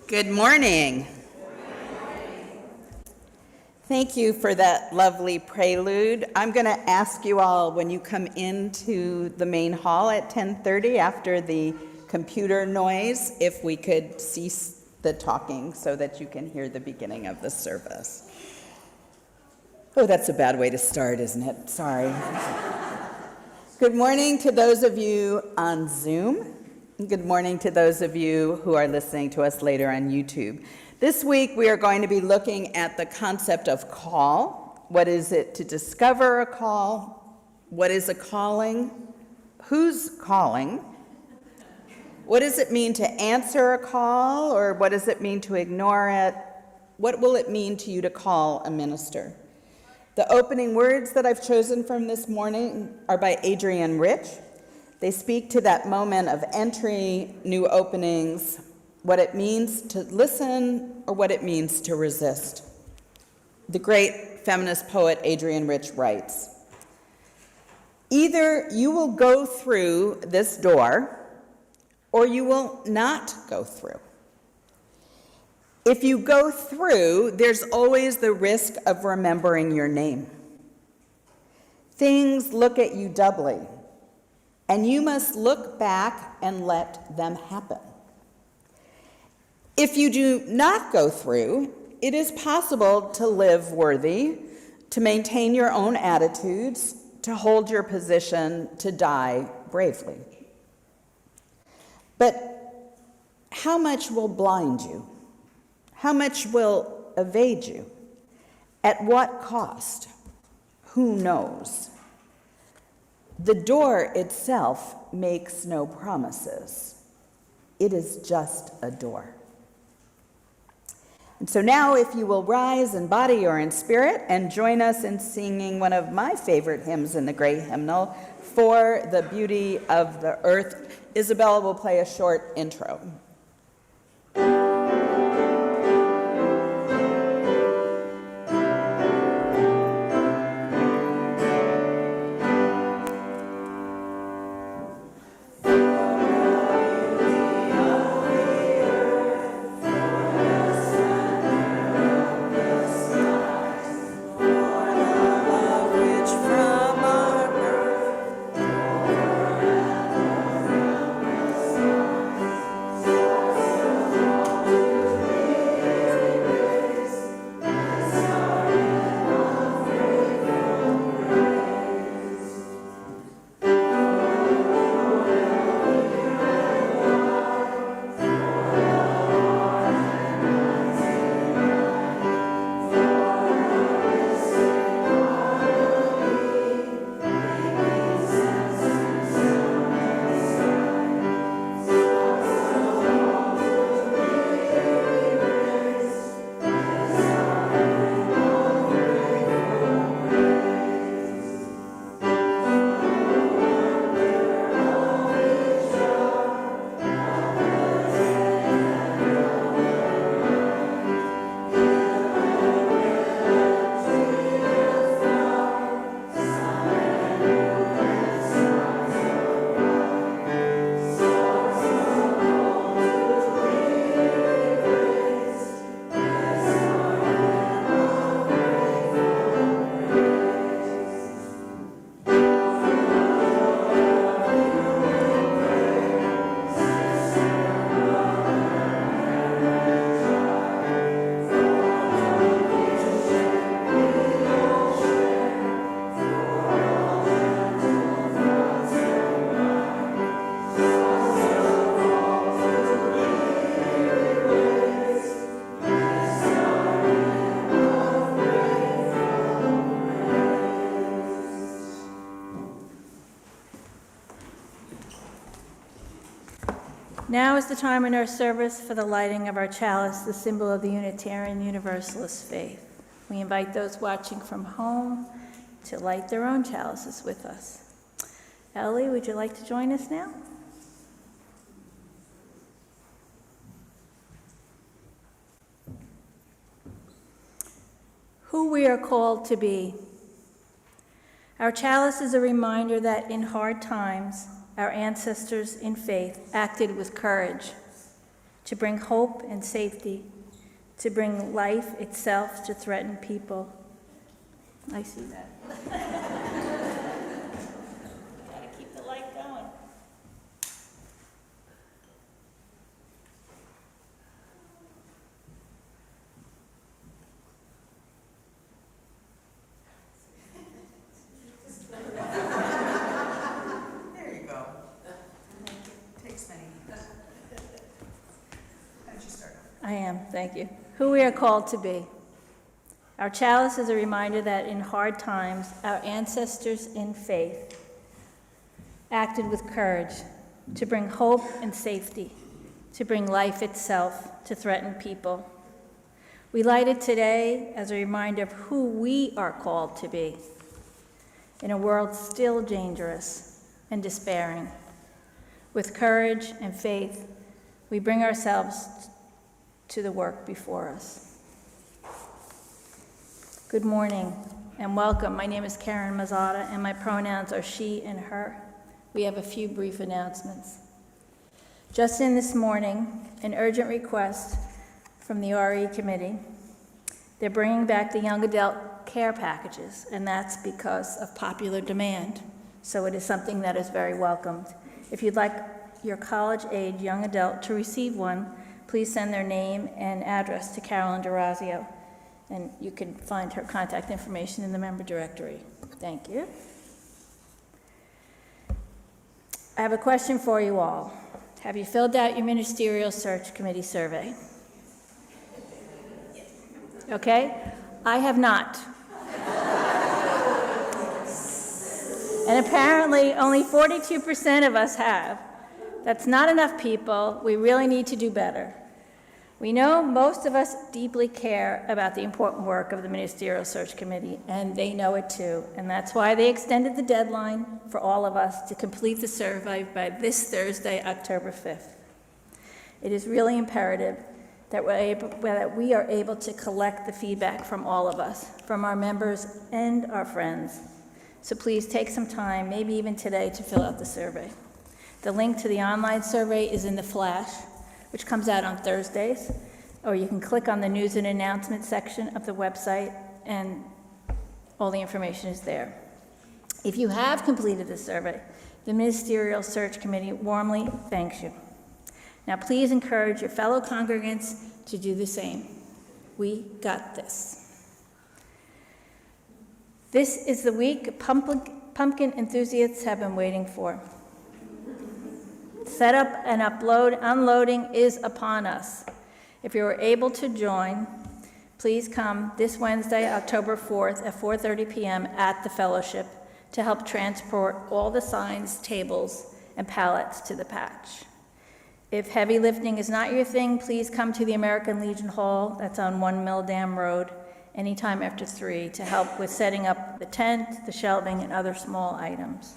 Good morning. Thank you for that lovely prelude. I'm going to ask you all, when you come into the main hall at 10:30 after the computer noise, if we could cease the talking so that you can hear the beginning of the service. Oh, that's a bad way to start, isn't it? Sorry. Good morning to those of you on Zoom. Good morning to those of you who are listening to us later on YouTube. This week we are going to be looking at the concept of call. What is it to discover a call? What is a calling? Who's calling? What does it mean to answer a call, or what does it mean to ignore it? What will it mean to you to call a minister? The opening words that I've chosen from this morning are by Adrienne Rich. They speak to that moment of entry, new openings, what it means to listen or what it means to resist. The great feminist poet Adrienne Rich writes, "Either you will go through this door or you will not go through. If you go through, there's always the risk of remembering your name. Things look at you doubly, and you must look back and let them happen. If you do not go through, it is possible to live worthy, to maintain your own attitudes, to hold your position, to die bravely. But how much will blind you? How much will evade you? At what cost? Who knows? The door itself makes no promises. It is just a door." And so now, if you will rise in body or in spirit and join us in singing one of my favorite hymns in the great hymnal, "For the Beauty of the Earth," Isabella will play a short intro. Now is the time in our service for the lighting of our chalice, the symbol of the Unitarian Universalist faith. We invite those watching from home to light their own chalices with us. Ellie, would you like to join us now? Who we are called to be. Our chalice is a reminder that in hard times, our ancestors in faith acted with courage to bring hope and safety, to bring life itself to threaten people. I see that. Gotta keep the light going. There you go. Takes many. Why don't you start off? I am, thank you. Who we are called to be. Our chalice is a reminder that in hard times, our ancestors in faith acted with courage to bring hope and safety, to bring life itself to threaten people. We light it today as a reminder of who we are called to be in a world still dangerous and despairing. With courage and faith, we bring ourselves to the work before us. Good morning and welcome. My name is Karen Mazzata and my pronouns are she and her. We have a few brief announcements. Just in this morning, an urgent request from the RE committee. They're bringing back the young adult care packages, and that's because of popular demand. So it is something that is very welcomed. If you'd like your college-age young adult to receive one, please send their name and address to Carolyn DeRazio, and you can find her contact information in the member directory. Thank you. I have a question for you all. Have you filled out your ministerial search committee survey? Okay, I have not. And apparently only 42% of us have. That's not enough people. We really need to do better. We know most of us deeply care about the important work of the Ministerial Search Committee, and they know it too. And that's why they extended the deadline for all of us to complete the survey by this Thursday, October 5th. It is really imperative that we are able to collect the feedback from all of us, from our members and our friends. So please take some time, maybe even today, to fill out the survey. The link to the online survey is in the flash, which comes out on Thursdays, or you can click on the news and announcements section of the website, and all the information is there. If you have completed the survey, the Ministerial Search Committee warmly thanks you. Now please encourage your fellow congregants to do the same. We got this. This is the week pumpkin enthusiasts have been waiting for. Setup and unloading is upon us. If you are able to join, please come this Wednesday, October 4th at 4:30 p.m. at the Fellowship to help transport all the signs, tables, and pallets to the patch. If heavy lifting is not your thing, please come to the American Legion Hall, that's on 1 Mill Dam Road, anytime after 3 to help with setting up the tent, the shelving, and other small items.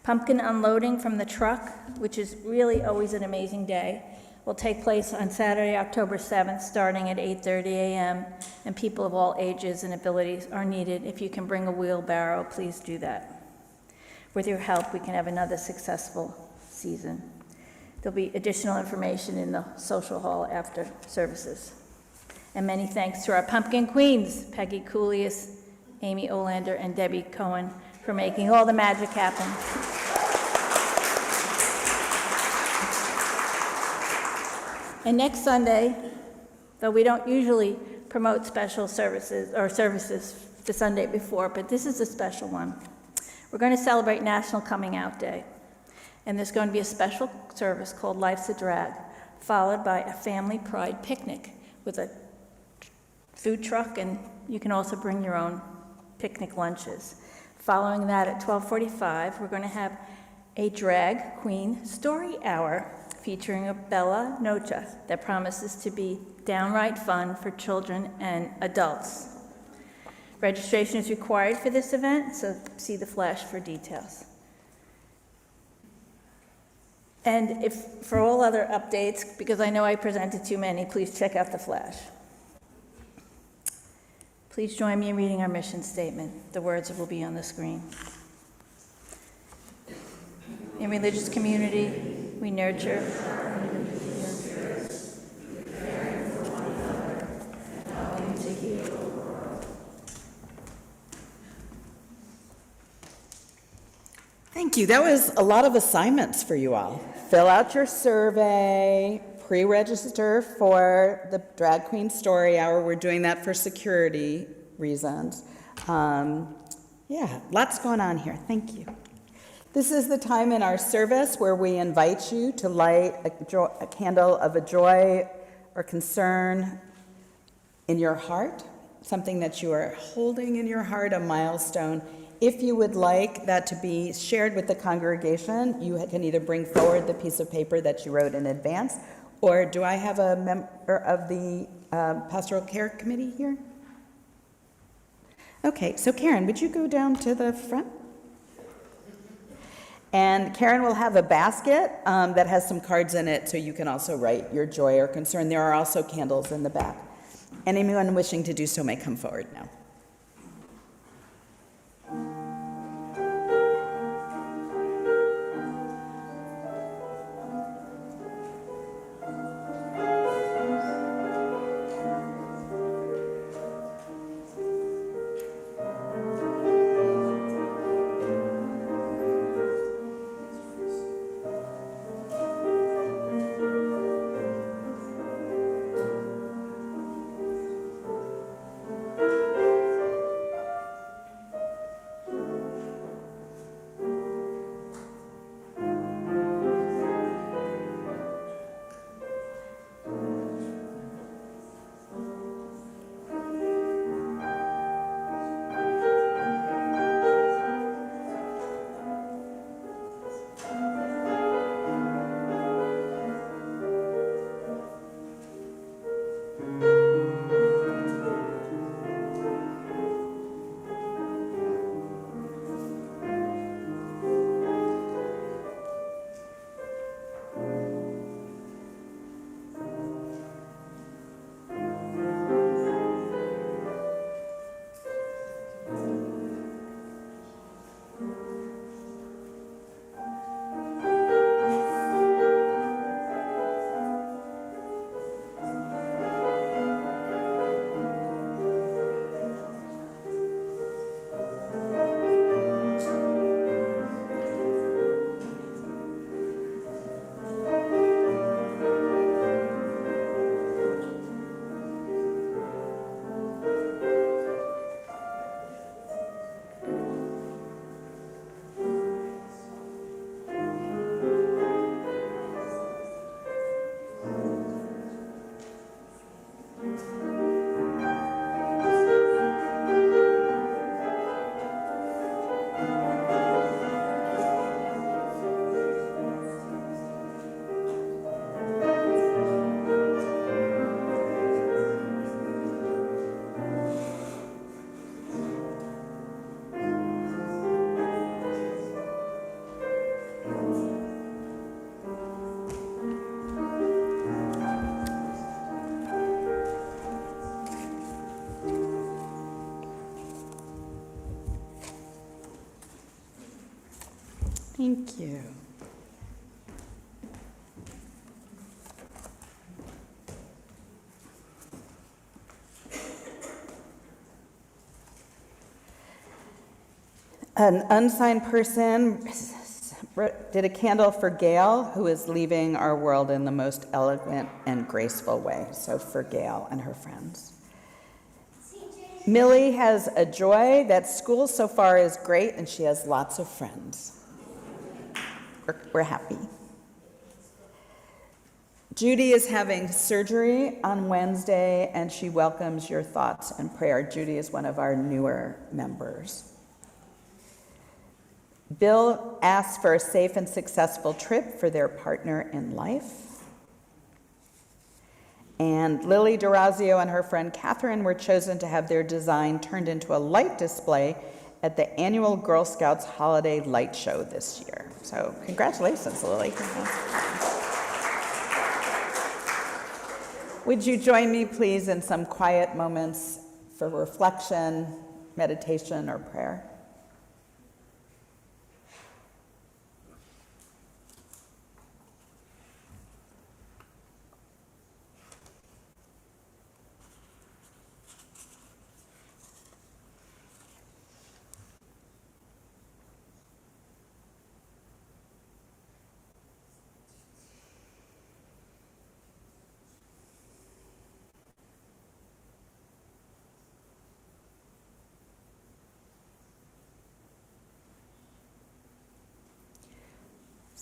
Pumpkin unloading from the truck, which is really always an amazing day, will take place on Saturday, October 7th, starting at 8:30 a.m., and people of all ages and abilities are needed. If you can bring a wheelbarrow, please do that. With your help, we can have another successful season. There'll be additional information in the social hall after services. And many thanks to our pumpkin queens, Peggy Coolius, Amy Olander, and Debbie Cohen, for making all the magic happen. And next Sunday, though we don't usually promote special services or services the Sunday before, but this is a special one. We're going to celebrate National Coming Out Day. And there's going to be a special service called Life's a Drag, followed by a family pride picnic with a food truck, and you can also bring your own picnic lunches. Following that at 12:45, we're going to have a drag queen story hour featuring a Bella Noche that promises to be downright fun for children and adults. Registration is required for this event, so see the flash for details. And if for all other updates, because I know I presented too many, please check out the flash. Please join me in reading our mission statement. The words will be on the screen. In religious community, we nurture Thank you. That was a lot of assignments for you all. Fill out your survey, pre-register for the Drag Queen Story Hour. We're doing that for security reasons. Yeah, lots going on here. Thank you. This is the time in our service where we invite you to light a candle of a joy or concern in your heart, something that you are holding in your heart, a milestone. If you would like that to be shared with the congregation, you can either bring forward the piece of paper that you wrote in advance, or do I have a member of the Pastoral Care Committee here? Okay, so Karen, would you go down to the front? And Karen will have a basket that has some cards in it, so you can also write your joy or concern. There are also candles in the back. Anyone wishing to do so may come forward now. Thank you. An unsigned person did a candle for Gail, who is leaving our world in the most elegant and graceful way. So for Gail and her friends. Millie has a joy that school so far is great and she has lots of friends. We're happy. Judy is having surgery on Wednesday, and she welcomes your thoughts and prayer. Judy is one of our newer members. Bill asks for a safe and successful trip for their partner in life. And Lily Durazio and her friend Catherine were chosen to have their design turned into a light display at the annual Girl Scouts Holiday Light Show this year. So congratulations, Lily. Would you join me, please, in some quiet moments for reflection, meditation, or prayer?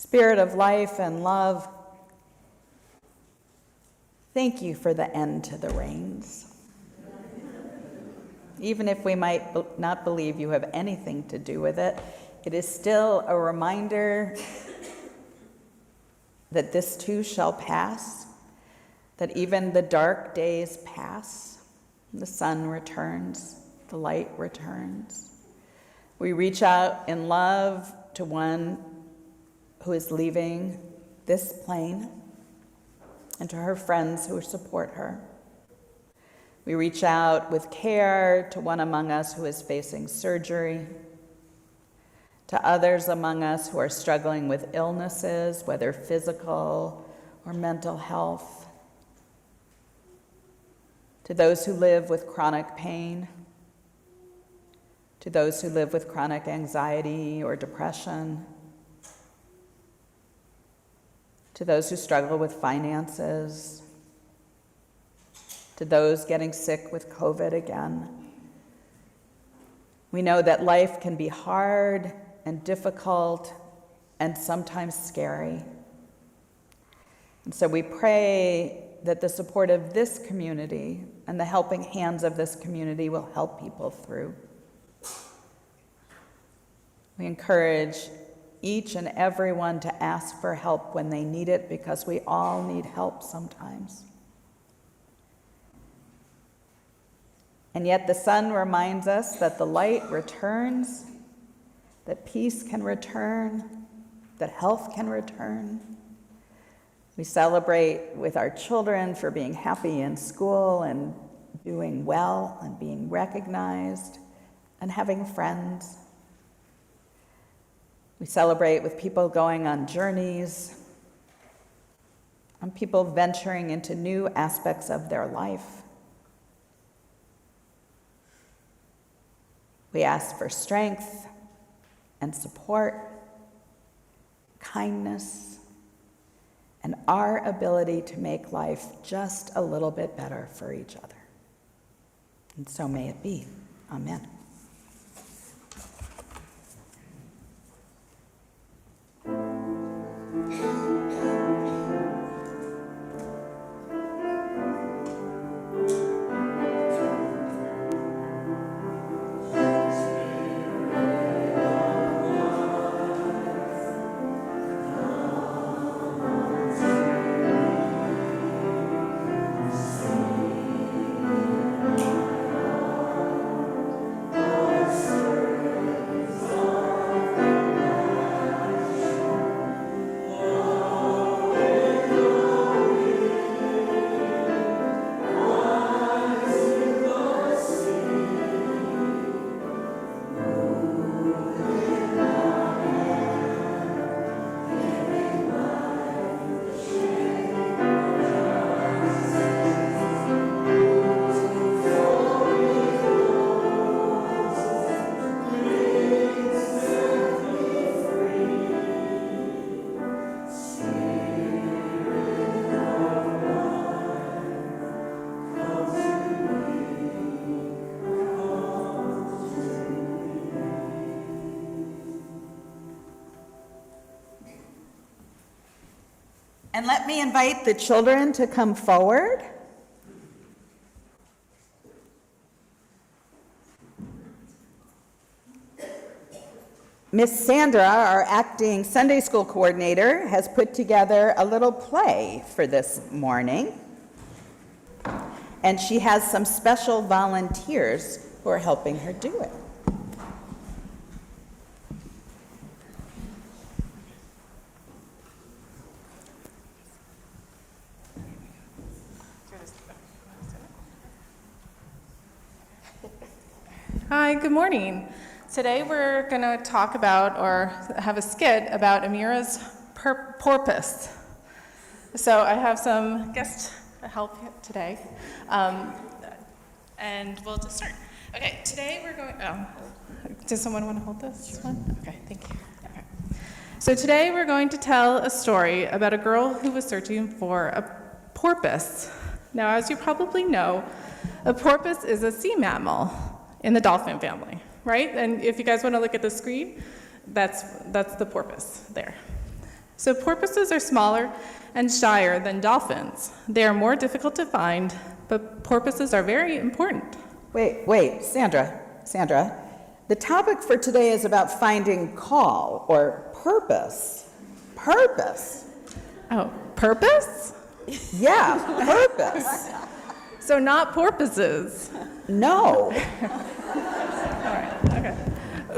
Spirit of life and love, thank you for the end to the rains. Even if we might not believe you have anything to do with it, it is still a reminder that this too shall pass, that even the dark days pass, the sun returns, the light returns. We reach out in love to one who is leaving this plane and to her friends who support her. We reach out with care to one among us who is facing surgery, to others among us who are struggling with illnesses, whether physical or mental health, to those who live with chronic pain, to those who live with chronic anxiety or depression, to those who struggle with finances, to those getting sick with COVID again. We know that life can be hard and difficult and sometimes scary. And so we pray that the support of this community and the helping hands of this community will help people through. We encourage each and every one to ask for help when they need it, because we all need help sometimes. And yet the sun reminds us that the light returns, that peace can return, that health can return. We celebrate with our children for being happy in school and doing well and being recognized and having friends. We celebrate with people going on journeys, and people venturing into new aspects of their life. We ask for strength and support, kindness, and our ability to make life just a little bit better for each other. And so may it be. Amen. And let me invite the children to come forward. Miss Sandra, our acting Sunday school coordinator, has put together a little play for this morning. And she has some special volunteers who are helping her do it. Hi, good morning. Today we're going to talk about, or have a skit about Amira's porpoise. So I have some guest help today, and we'll just start. Okay, today we're going, does someone want to hold this one? Okay, thank you. Okay. So today we're going to tell a story about a girl who was searching for a porpoise. Now, as you probably know, a porpoise is a sea mammal in the dolphin family, right? And if you guys want to look at the screen, that's the porpoise there. So porpoises are smaller and shyer than dolphins. They are more difficult to find, but porpoises are very important. Wait, Sandra. The topic for today is about finding call or purpose. Purpose? Oh, purpose? Yeah, purpose. So not porpoises. No. Okay.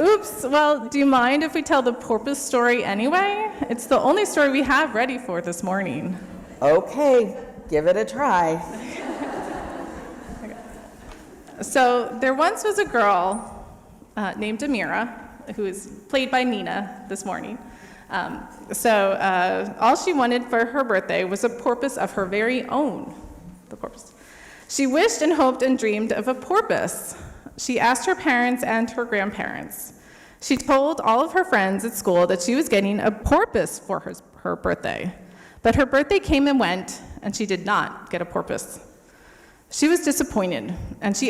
Oops, well, do you mind if we tell the porpoise story anyway? It's the only story we have ready for this morning. Okay, give it a try. So there once was a girl named Amira, who is played by Nina this morning. All she wanted for her birthday was a porpoise of her very own, the porpoise. She wished and hoped and dreamed of a porpoise. She asked her parents and her grandparents. She told all of her friends at school that she was getting a porpoise for her birthday. But her birthday came and went, and she did not get a porpoise. She was disappointed, and she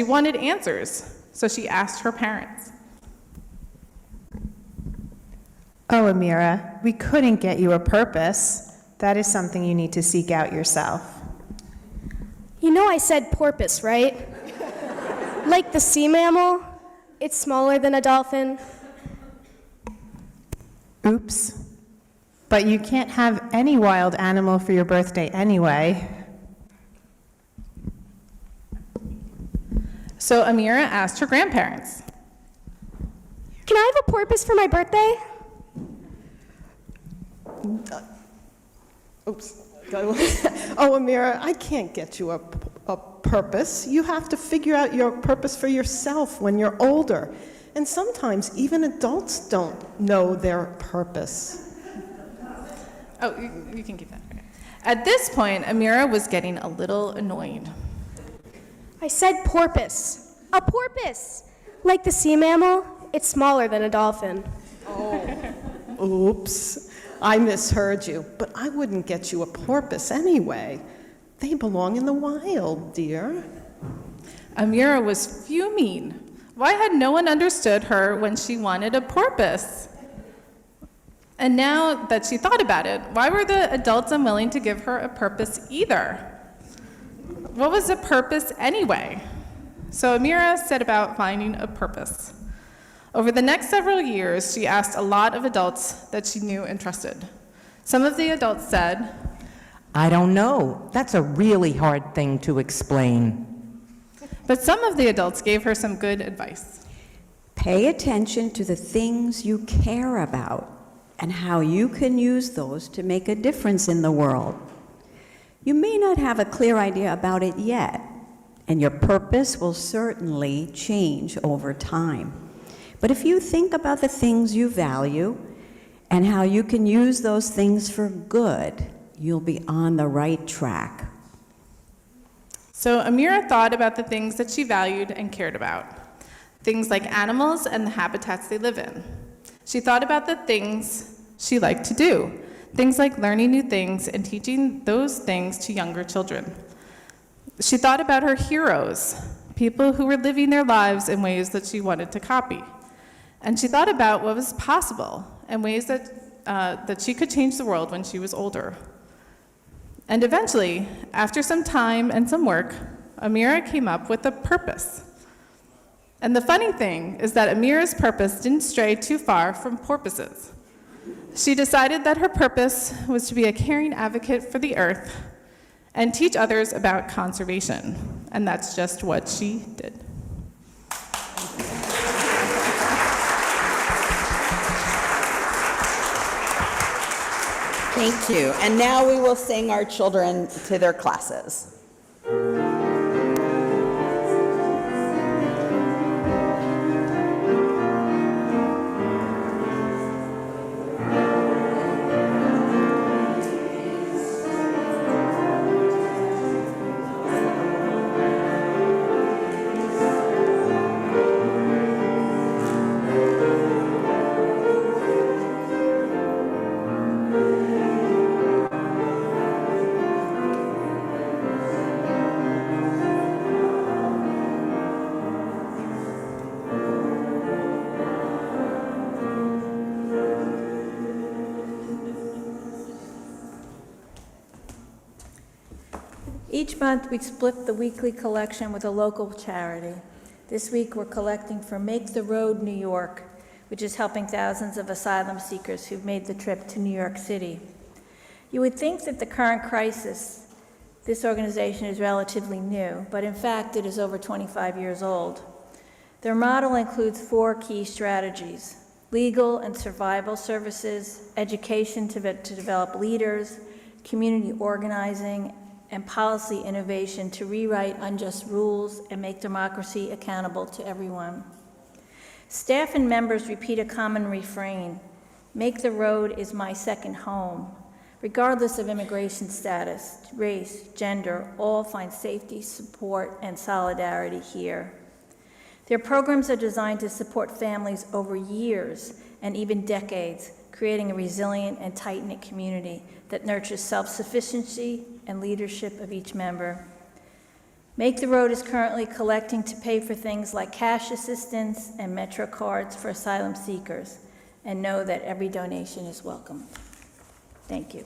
wanted answers, so she asked her parents. Oh, Amira, we couldn't get you a purpose. That is something you need to seek out yourself. You know I said porpoise, right? Like the sea mammal, it's smaller than a dolphin. Oops. But you can't have any wild animal for your birthday anyway. So Amira asked her grandparents. Can I have a porpoise for my birthday? Oops. Oh, Amira, I can't get you a purpose. You have to figure out your purpose for yourself when you're older. And sometimes even adults don't know their purpose. Oh, you can keep that. Okay. At this point, Amira was getting a little annoyed. I said porpoise. A porpoise! Like the sea mammal, it's smaller than a dolphin. Oops. I misheard you, but I wouldn't get you a porpoise anyway. They belong in the wild, dear. Amira was fuming. Why had no one understood her when she wanted a porpoise? And now that she thought about it, why were the adults unwilling to give her a purpose either? What was a purpose anyway? So Amira set about finding a purpose. Over the next several years, she asked a lot of adults that she knew and trusted. Some of the adults said, I don't know. That's a really hard thing to explain. but some of the adults gave her some good advice. Pay attention to the things you care about and how you can use those to make a difference in the world. You may not have a clear idea about it yet, and your purpose will certainly change over time. But if you think about the things you value and how you can use those things for good, you'll be on the right track. So Amira thought about the things that she valued and cared about, things like animals and the habitats they live in. She thought about the things she liked to do, things like learning new things and teaching those things to younger children. She thought about her heroes, people who were living their lives in ways that she wanted to copy. And she thought about what was possible and ways that she could change the world when she was older. And eventually, after some time and some work, Amira came up with a purpose. And the funny thing is that Amira's purpose didn't stray too far from porpoises. She decided that her purpose was to be a caring advocate for the earth and teach others about conservation. And that's just what she did. Thank you. And now we will sing our children to their classes. Each month, we split the weekly collection with a local charity. This week, we're collecting for Make the Road New York, which is helping thousands of asylum seekers who've made the trip to New York City. You would think that the current crisis, this organization is relatively new, but in fact, it is over 25 years old. Their model includes 4 key strategies: legal and survival services, education to develop leaders, community organizing, and policy innovation to rewrite unjust rules and make democracy accountable to everyone. Staff and members repeat a common refrain: "Make the road is my second home." Regardless of immigration status, race, gender, all find safety, support, and solidarity here. Their programs are designed to support families over years and even decades, creating a resilient and tight-knit community that nurtures self-sufficiency and leadership of each member. Make the Road is currently collecting to pay for things like cash assistance and Metro cards for asylum seekers, and know that every donation is welcome. Thank you.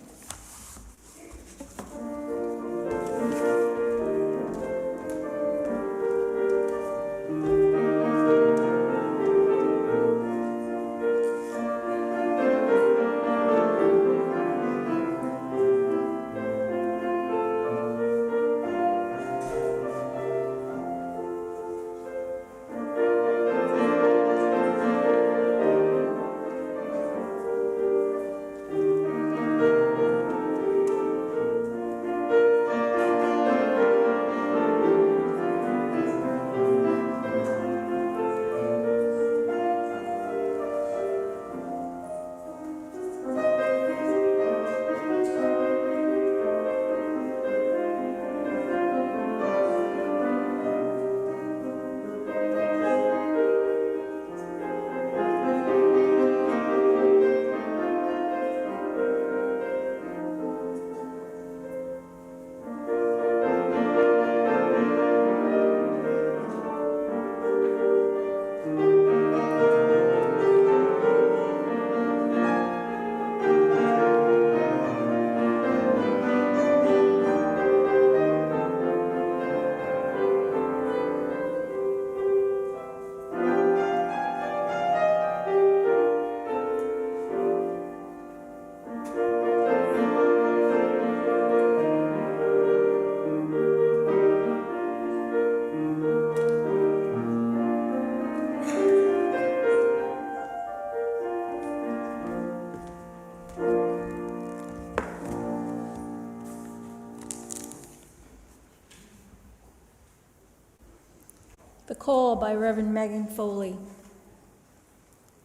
The Call by Reverend Megan Foley.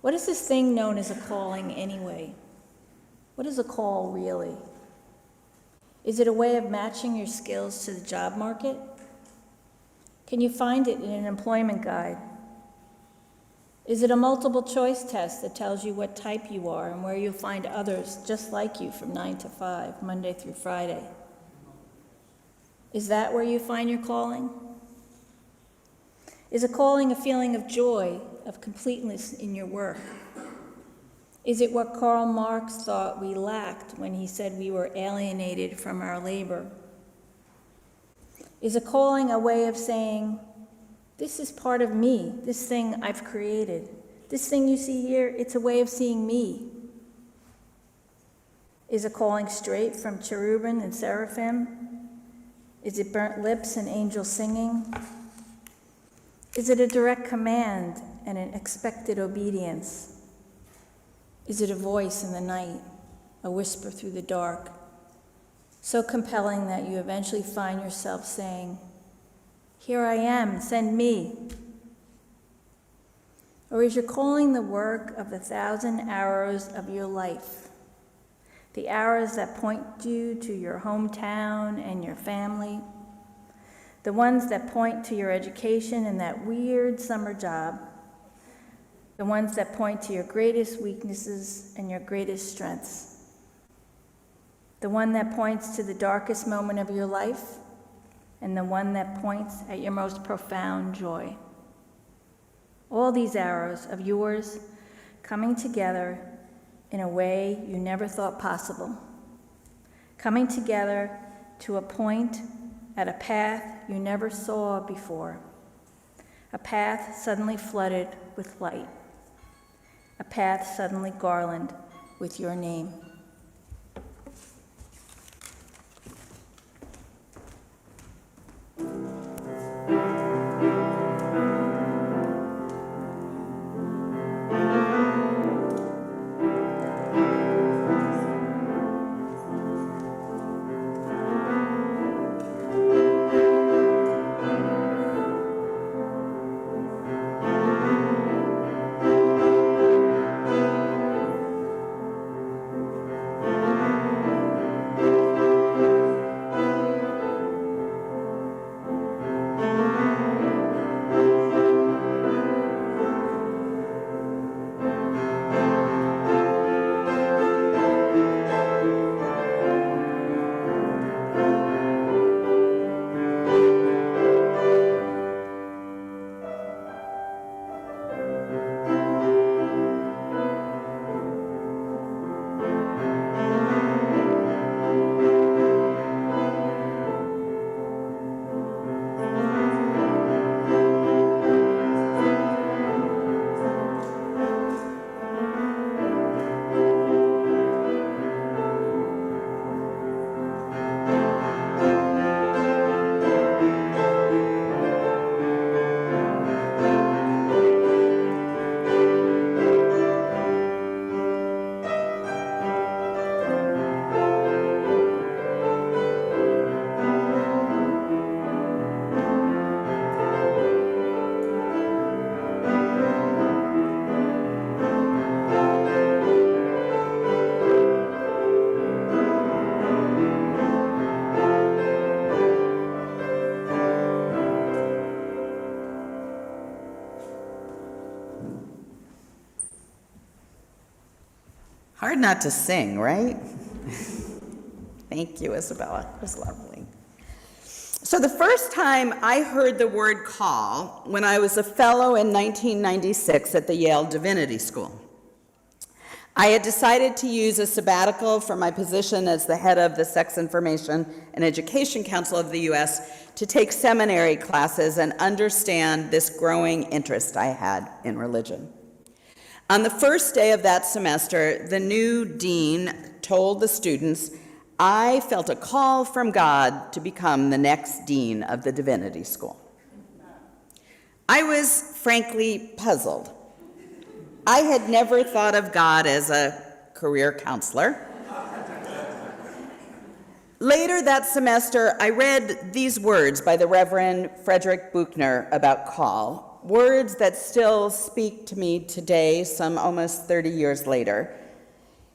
What is this thing known as a calling anyway? What is a call really? Is it a way of matching your skills to the job market? Can you find it in an employment guide? Is it a multiple choice test that tells you what type you are and where you'll find others just like you from 9 to 5, Monday through Friday? Is that where you find your calling? Is a calling a feeling of joy, of completeness in your work? Is it what Karl Marx thought we lacked when he said we were alienated from our labor? Is a calling a way of saying, this is part of me, this thing I've created. This thing you see here, it's a way of seeing me. Is a calling straight from cherubim and seraphim? Is it burnt lips and angels singing? Is it a direct command and an expected obedience? Is it a voice in the night, a whisper through the dark, so compelling that you eventually find yourself saying, here I am, send me? Or is your calling the work of the 1,000 hours of your life, the hours that point you to your hometown and your family, the ones that point to your education and that weird summer job, the ones that point to your greatest weaknesses and your greatest strengths, the one that points to the darkest moment of your life, and the one that points at your most profound joy. All these arrows of yours coming together in a way you never thought possible, coming together to a point at a path you never saw before, a path suddenly flooded with light, a path suddenly garlanded with your name. Hard not to sing, right? Thank you, Isabella. It was lovely. So the first time I heard the word call when I was a fellow in 1996 at the Yale Divinity School. I had decided to use a sabbatical for my position as the head of the Sex Information and Education Council of the U.S. to take seminary classes and understand this growing interest I had in religion. On the first day of that semester, the new dean told the students, I felt a call from God to become the next dean of the Divinity School. I was frankly puzzled. I had never thought of God as a career counselor. Later that semester, I read these words by the Reverend Frederick Buchner about call, words that still speak to me today, some almost 30 years later.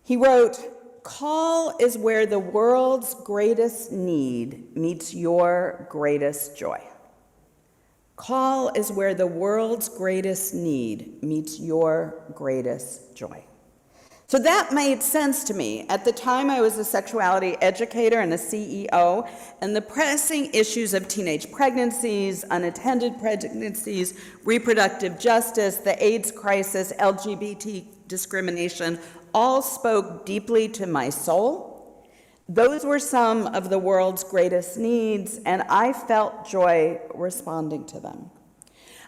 He wrote, "Call is where the world's greatest need meets your greatest joy." Call is where the world's greatest need meets your greatest joy. So that made sense to me. At the time, I was a sexuality educator and a CEO, and the pressing issues of teenage pregnancies, unattended pregnancies, reproductive justice, the AIDS crisis, LGBT discrimination, all spoke deeply to my soul. Those were some of the world's greatest needs, and I felt joy responding to them.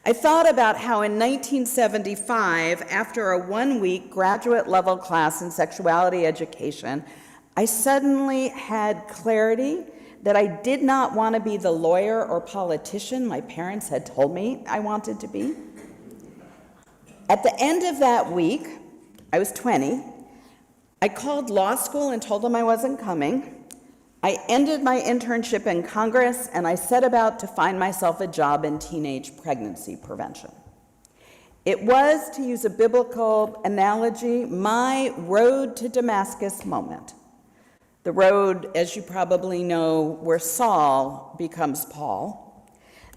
I thought about how in 1975, after a one-week graduate-level class in sexuality education, I suddenly had clarity that I did not want to be the lawyer or politician my parents had told me I wanted to be. At the end of that week, I was 20, I called law school and told them I wasn't coming. I ended my internship in Congress, and I set about to find myself a job in teenage pregnancy prevention. It was, to use a biblical analogy, my road to Damascus moment. The road, as you probably know, where Saul becomes Paul.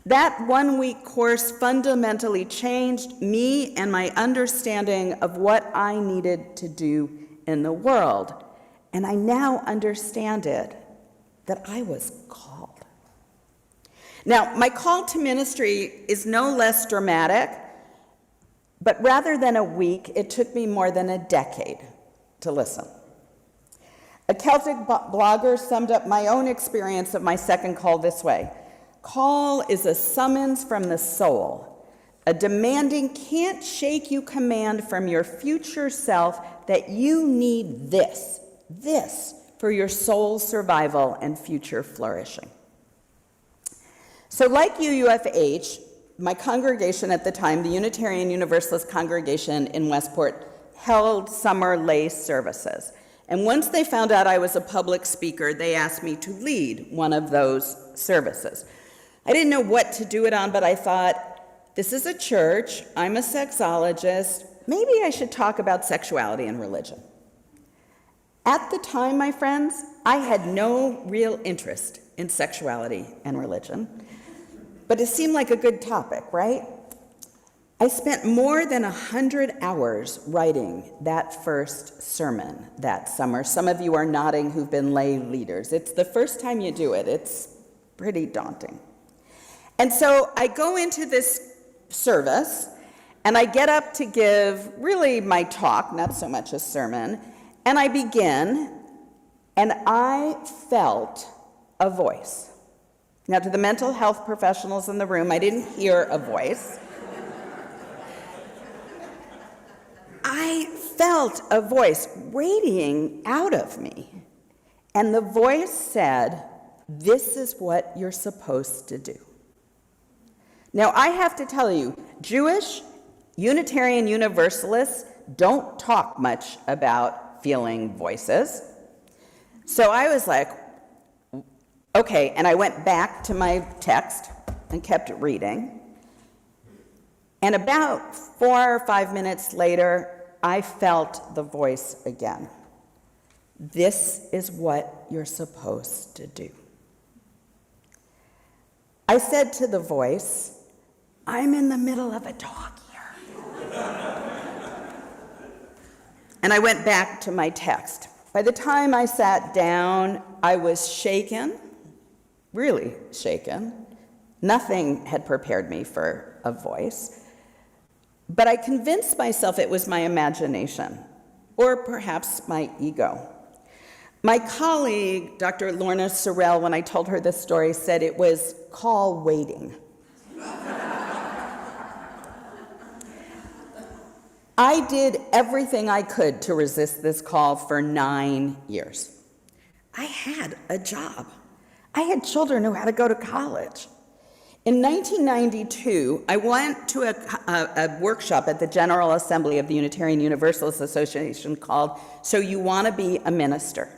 That one-week course fundamentally changed me and my understanding of what I needed to do in the world, and I now understand it, that I was called. Now, my call to ministry is no less dramatic, but rather than a week, it took me more than a decade to listen. A Celtic blogger summed up my own experience of my second call this way: call is a summons from the soul, a demanding, can't shake you command from your future self that you need this for your soul's survival and future flourishing. So like UUFH, my congregation at the time, the Unitarian Universalist congregation in Westport, held summer lay services. And once they found out I was a public speaker, they asked me to lead one of those services. I didn't know what to do it on, but I thought, this is a church, I'm a sexologist, maybe I should talk about sexuality and religion. At the time, my friends, I had no real interest in sexuality and religion, but it seemed like a good topic, right? I spent more than 100 hours writing that first sermon that summer. Some of you are nodding who've been lay leaders. It's the first time you do it. It's pretty daunting. And so I go into this service, and I get up to give really my talk, not so much a sermon, and I begin, and I felt a voice. Now, to the mental health professionals in the room, I didn't hear a voice. I felt a voice radiating out of me, and the voice said, "This is what you're supposed to do." Now, I have to tell you, Jewish, Unitarian Universalists don't talk much about feeling voices. So I was like, okay, and I went back to my text and kept reading. And about 4 or 5 minutes later, I felt the voice again. This is what you're supposed to do. I said to the voice, I'm in the middle of a talk here. And I went back to my text. By the time I sat down, I was shaken, really shaken. Nothing had prepared me for a voice. But I convinced myself it was my imagination, or perhaps my ego. My colleague, Dr. Lorna Sorrell, when I told her this story, said it was call waiting. I did everything I could to resist this call for 9 years. I had a job. I had children who had to go to college. In 1992, I went to a workshop at the General Assembly of the Unitarian Universalist Association called So You Want to Be a Minister.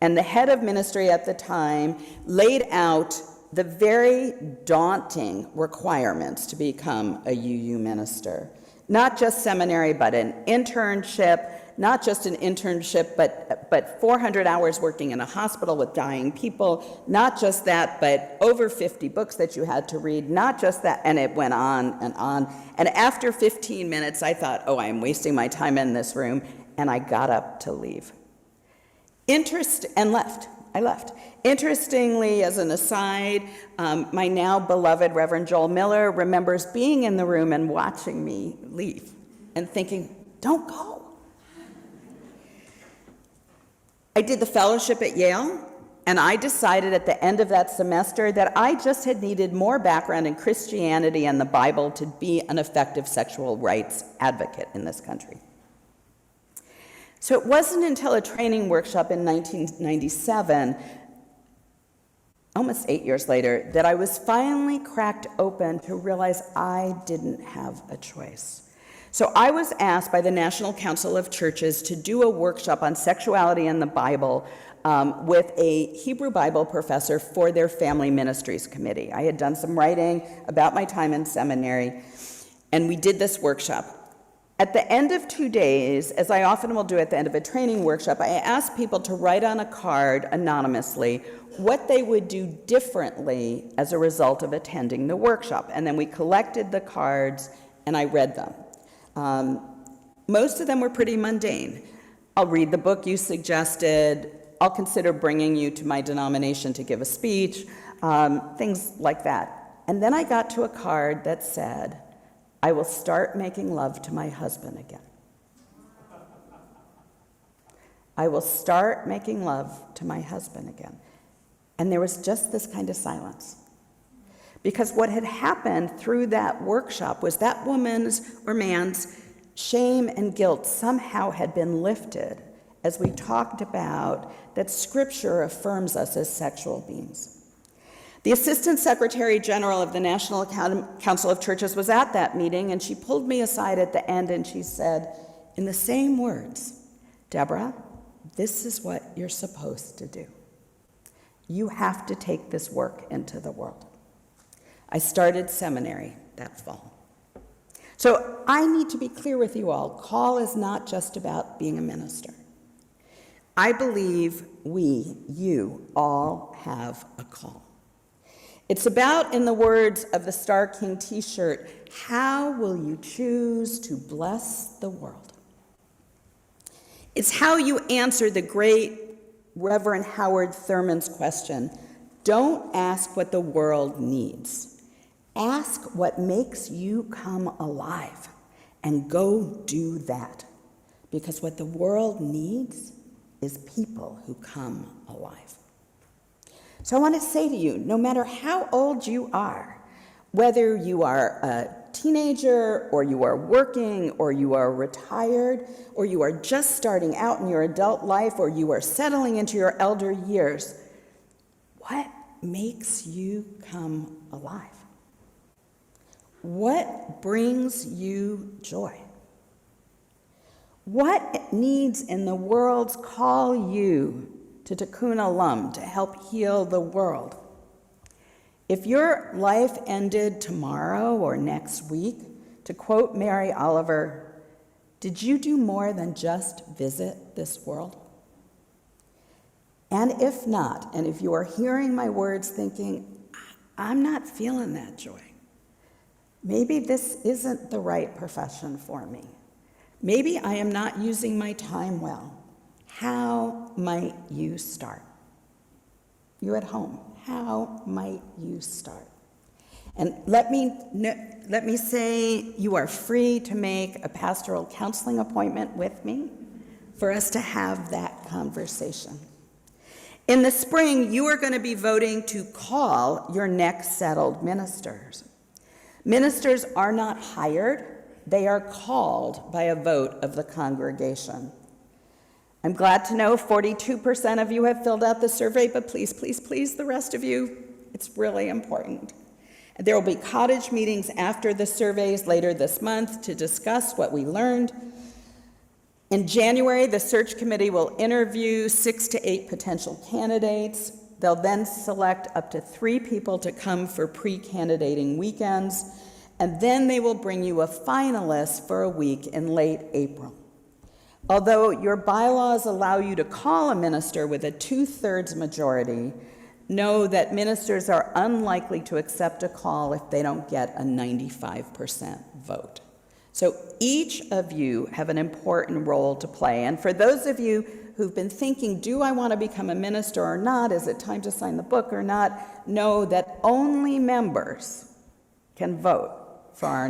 And the head of ministry at the time laid out the very daunting requirements to become a UU minister. Not just seminary, but an internship, not just an internship, but 400 hours working in a hospital with dying people, not just that, but over 50 books that you had to read, not just that, and it went on and on. And after 15 minutes, I thought, oh, I am wasting my time in this room, and I got up to leave. I left. Interestingly, as an aside, my now beloved Reverend Joel Miller remembers being in the room and watching me leave and thinking, don't go. I did the fellowship at Yale, and I decided at the end of that semester that I just had needed more background in Christianity and the Bible to be an effective sexual rights advocate in this country. So it wasn't until a training workshop in 1997, almost 8 years later, that I was finally cracked open to realize I didn't have a choice. So I was asked by the National Council of Churches to do a workshop on sexuality and the Bible with a Hebrew Bible professor for their Family Ministries Committee. I had done some writing about my time in seminary, and we did this workshop. At the end of 2 days, as I often will do at the end of a training workshop, I asked people to write on a card anonymously what they would do differently as a result of attending the workshop. And then we collected the cards, and I read them. Most of them were pretty mundane. I'll read the book you suggested. I'll consider bringing you to my denomination to give a speech, things like that. And then I got to a card that said, I will start making love to my husband again. I will start making love to my husband again. And there was just this kind of silence. Because what had happened through that workshop was that woman's or man's shame and guilt somehow had been lifted as we talked about that Scripture affirms us as sexual beings. The Assistant Secretary General of the National Council of Churches was at that meeting, and she pulled me aside at the end and she said, in the same words, Deborah, this is what you're supposed to do. You have to take this work into the world. I started seminary that fall. So I need to be clear with you all. Call is not just about being a minister. I believe you all have a call. It's about, in the words of the Star King t-shirt, how will you choose to bless the world? It's how you answer the great Reverend Howard Thurman's question, don't ask what the world needs. Ask what makes you come alive and go do that. Because what the world needs is people who come alive. So I want to say to you, no matter how old you are, whether you are a teenager or you are working or you are retired or you are just starting out in your adult life or you are settling into your elder years, what makes you come alive? What brings you joy? What needs in the world call you to Tikkun Olam to help heal the world? If your life ended tomorrow or next week, to quote Mary Oliver, did you do more than just visit this world? And if not, and if you are hearing my words thinking, I'm not feeling that joy, maybe this isn't the right profession for me. Maybe I am not using my time well. How might you start? You at home, how might you start? And let me say you are free to make a pastoral counseling appointment with me for us to have that conversation. In the spring, you are going to be voting to call your next settled ministers. Ministers are not hired, they are called by a vote of the congregation. I'm glad to know 42% of you have filled out the survey, but please, please, please, the rest of you, it's really important. There will be cottage meetings after the surveys later this month to discuss what we learned. In January, the search committee will interview 6 to 8 potential candidates. They'll then select up to 3 people to come for pre-candidating weekends, and then they will bring you a finalist for a week in late April. Although your bylaws allow you to call a minister with a 2/3 majority, know that ministers are unlikely to accept a call if they don't get a 95% vote. So each of you have an important role to play. And for those of you who've been thinking, do I want to become a minister or not? Is it time to sign the book or not? Know that only members can vote for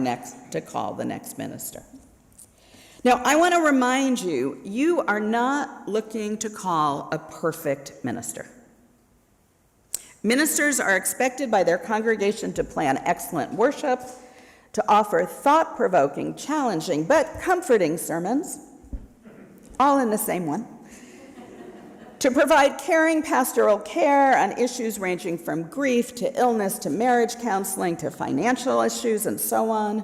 to call the next minister. Now, I want to remind you, you are not looking to call a perfect minister. Ministers are expected by their congregation to plan excellent worship, to offer thought-provoking, challenging, but comforting sermons, all in the same one, to provide caring pastoral care on issues ranging from grief to illness to marriage counseling to financial issues and so on,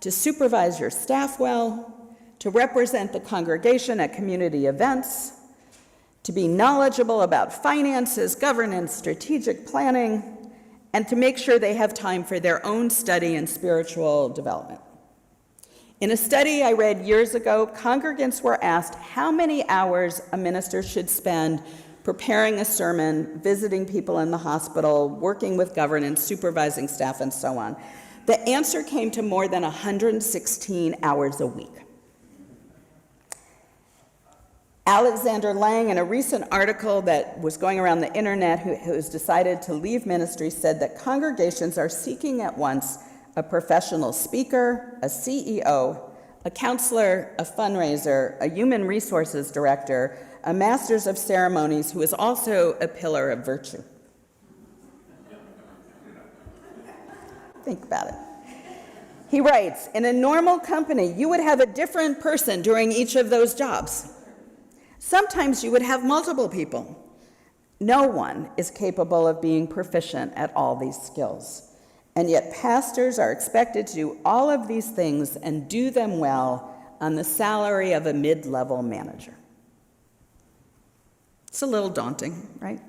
to supervise your staff well, to represent the congregation at community events, to be knowledgeable about finances, governance, strategic planning, and to make sure they have time for their own study and spiritual development. In a study I read years ago, congregants were asked how many hours a minister should spend preparing a sermon, visiting people in the hospital, working with governance, supervising staff, and so on. The answer came to more than 116 hours a week. Alexander Lang, in a recent article that was going around the internet, who has decided to leave ministry, said that congregations are seeking at once a professional speaker, a CEO, a counselor, a fundraiser, a human resources director, a master's of ceremonies who is also a pillar of virtue. Think about it. He writes, in a normal company, you would have a different person doing each of those jobs. Sometimes you would have multiple people. No one is capable of being proficient at all these skills. And yet pastors are expected to do all of these things and do them well on the salary of a mid-level manager. It's a little daunting, right?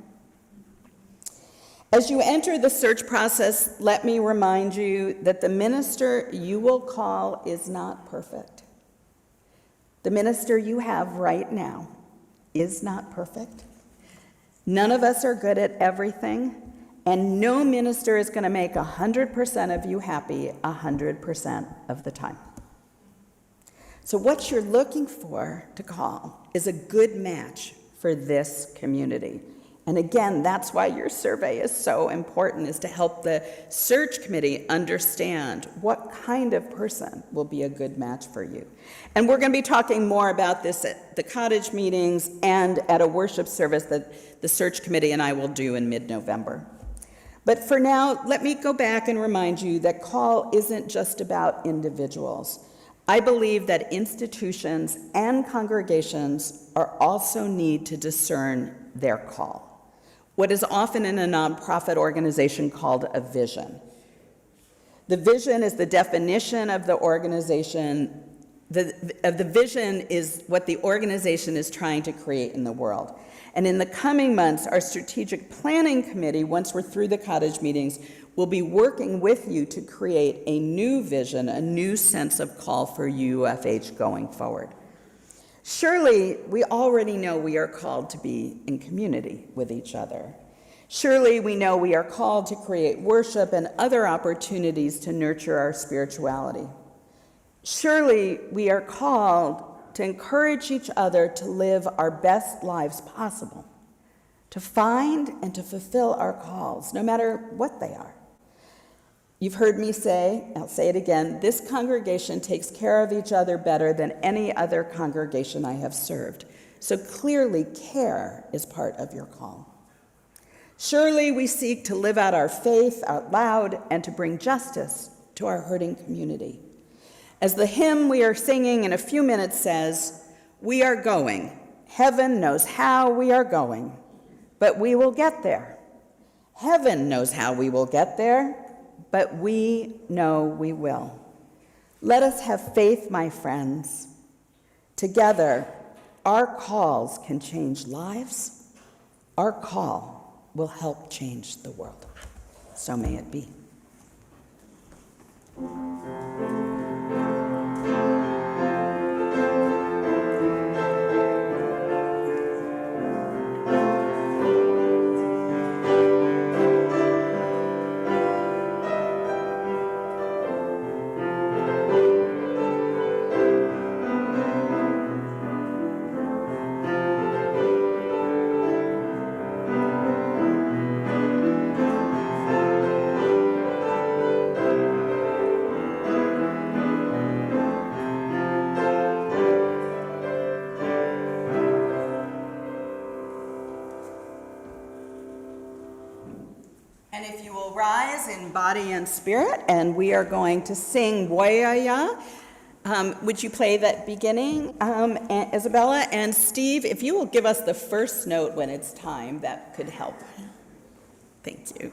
As you enter the search process, let me remind you that the minister you will call is not perfect. The minister you have right now is not perfect. None of us are good at everything, and no minister is going to make 100% of you happy 100% of the time. So what you're looking for to call is a good match for this community. And again, that's why your survey is so important, is to help the search committee understand what kind of person will be a good match for you. And we're going to be talking more about this at the cottage meetings and at a worship service that the search committee and I will do in mid-November. But for now, let me go back and remind you that call isn't just about individuals. I believe that institutions and congregations are also need to discern their call. What is often in a nonprofit organization called a vision. The vision is the definition of the organization. The vision is what the organization is trying to create in the world. And in the coming months, our strategic planning committee, once we're through the cottage meetings, will be working with you to create a new vision, a new sense of call for UUFH going forward. Surely, we already know we are called to be in community with each other. Surely, we know we are called to create worship and other opportunities to nurture our spirituality. Surely, we are called to encourage each other to live our best lives possible, to find and to fulfill our calls, no matter what they are. You've heard me say, I'll say it again, this congregation takes care of each other better than any other congregation I have served. So clearly, care is part of your call. Surely we seek to live out our faith out loud and to bring justice to our hurting community. As the hymn we are singing in a few minutes says, we are going. Heaven knows how we are going, but we will get there. Heaven knows how we will get there, but we know we will. Let us have faith, my friends. Together, our calls can change lives. Our call will help change the world. So may it be. And if you will rise in body and spirit, and we are going to sing Woyaya. Would you play that beginning, Isabella? And Steve, if you will give us the first note when it's time, that could help. Thank you.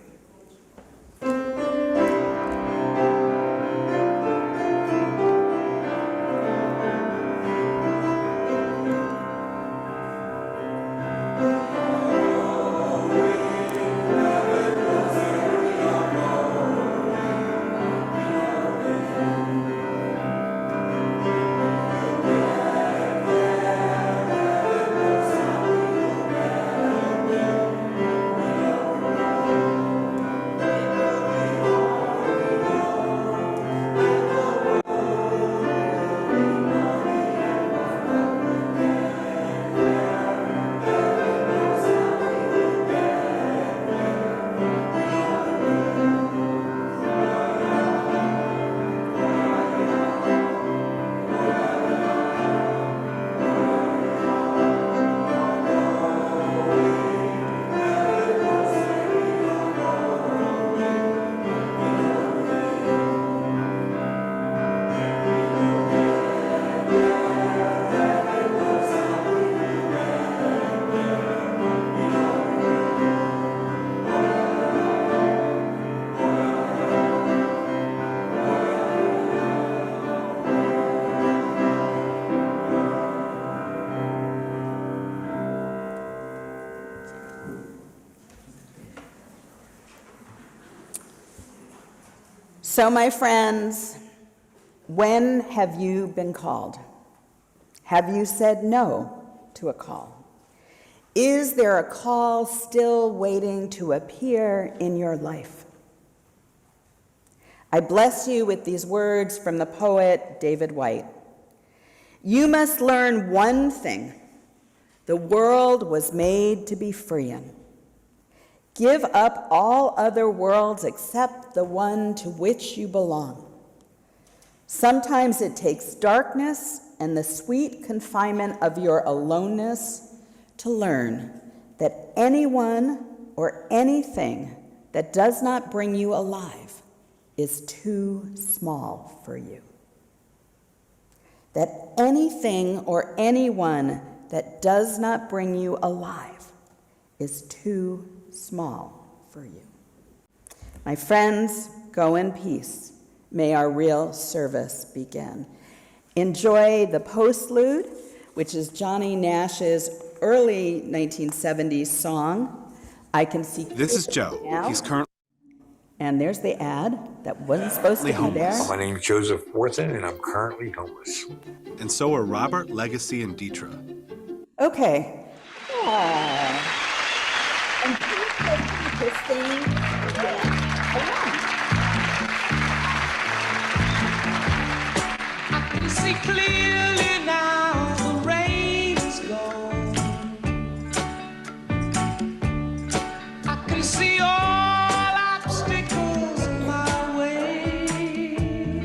So, my friends, when have you been called? Have you said no to a call? Is there a call still waiting to appear in your life? I bless you with these words from the poet David White. You must learn one thing the world was made to be free in. Give up all other worlds except the one to which you belong. Sometimes it takes darkness and the sweet confinement of your aloneness to learn that anyone or anything that does not bring you alive is too small for you. That anything or anyone that does not bring you alive is too small for you. My friends, go in peace. May our real service begin. Enjoy the postlude, which is Johnny Nash's early 1970s song, I Can See Clearly This is Joe. Now. He's currently And there's the ad that wasn't supposed to be homeless. there. My name's Joseph Worthen, and I'm currently homeless. And so are Robert, Legacy, and Deetra. Okay. And Christine, I can see clearly now, the rain is gone. I can see all obstacles in my way.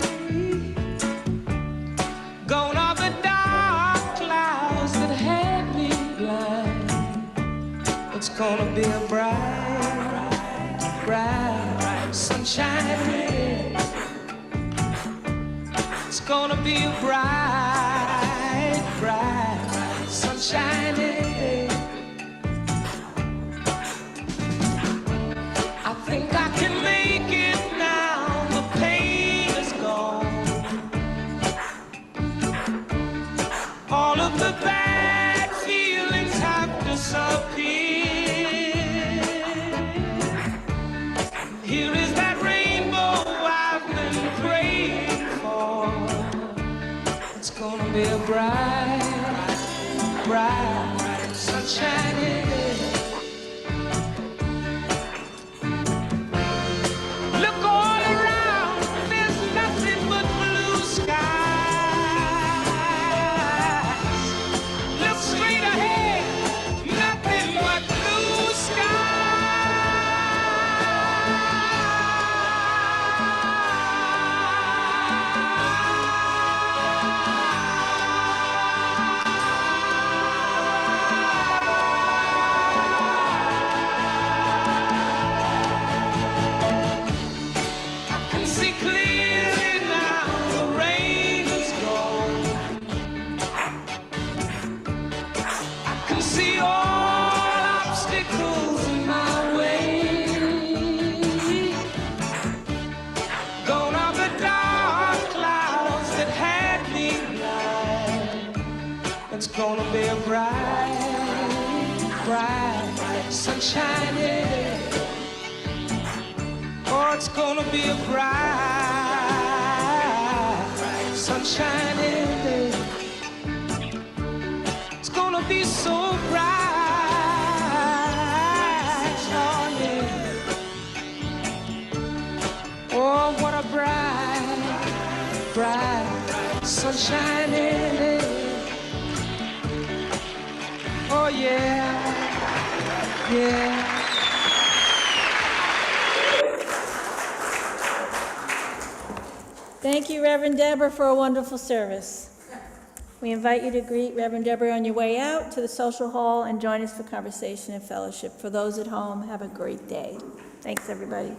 Gone are the dark clouds that had me blind. It's gonna be a bright, bright, sunshiny day. It's gonna be a bright, bright, sunshiny day. I think I can make it now, the pain is gone. All of the bad feelings have disappeared. Here is that rainbow I've been praying for. It's gonna be a bright, bright, sunshiny day. Look all around, there's nothing but blue skies. Look straight ahead, nothing but blue I can see clearly now, the rain is gone. I can see all obstacles in my way. Gone are the dark clouds that had me blind. It's gonna be a bright, bright, sunshiny day. Oh, it's gonna be a bright, sunshiny day. It's gonna be so bright, oh yeah. Oh, what a bright, bright, sunshiny day. Oh yeah, yeah. Thank you, Reverend Deborah, for a wonderful service. We invite you to greet Reverend Deborah on your way out to the social hall and join us for conversation and fellowship. For those at home, have a great day. Thanks, everybody.